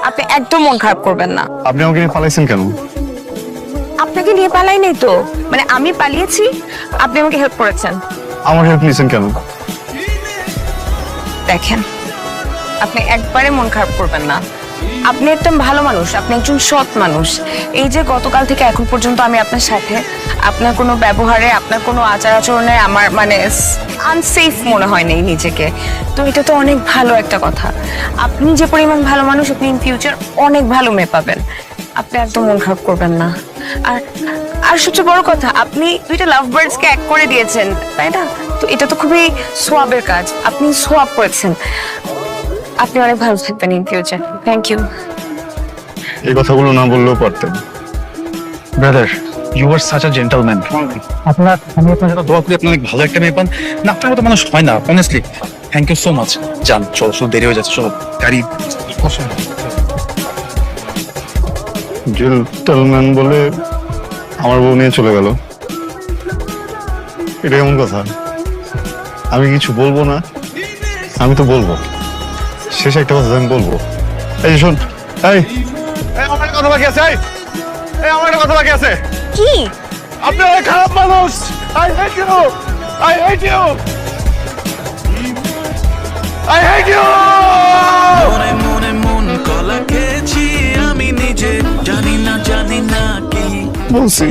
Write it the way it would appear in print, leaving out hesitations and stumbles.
আপনি একদম মন খারাপ করবেন না। আপনি আমাকে নিয়ে পালাইছেন কেন? আপনাকে নিয়ে পালাই নাই তো, মানে আমি পালিয়েছি, আপনি আমাকে হেল্প করেছেন। আমার হেল্প নিয়েছেন কেন? দেখেন, আপনি একবারে মন খারাপ করবেন না। আপনি একদম ভালো মানুষ, আপনি একজন সৎ মানুষ। এই যে গতকাল থেকে এখন পর্যন্ত আমি আপনার সাথে, আপনার কোনো ব্যবহারে, আপনার কোনো আচার আচরণে আমার মানে আনসেফ মনে হয়নি নিজেকে। তো এটা তো অনেক ভালো একটা কথা। আপনি যে পরিমাণ ভালো মানুষ, আপনি ইন ফিউচার অনেক ভালো মেয়ে পাবেন। আপনি একদম মন খারাপ করবেন না। আর আর সবচেয়ে বড় কথা, আপনি দুইটা লাভ বার্ডসকে এক করে দিয়েছেন, তাই না? তো এটা তো খুবই সোয়াবের কাজ, আপনি সোয়াব করেছেন। আপনি অনেক ভালো থাকবেন ইন ফিউচার। Thank you. এই কথাগুলো না বললেও পারতেন। Brother, you are such a gentleman. আমি আপনার জন্য দোয়া করি আপনি অনেক ভালো একটা মেয়ে পান। না, আপনার মতো মানুষ হয় না, honestly. Thank you so much. যান, চলো, দেরি হয়ে যাচ্ছে, চলো গাড়ি। জেন্টলম্যান বলে আমার বউ নিয়ে চলে গেল, এটা এমন কথা? আমি কিছু বলবো না? আমি তো বলবো, শেষ একটা কথা আমি বলবো। এই যে শোন, এই আমার একটা কথা বাকি আছে, আমার একটা কথা বাকি আছে। কি? আপনি অনেক খারাপ মানুষ। I hate you. I hate you. I hate you. মনে মনে মন কলা খেয়েছি আমি নিজে, জানি না কি বলছি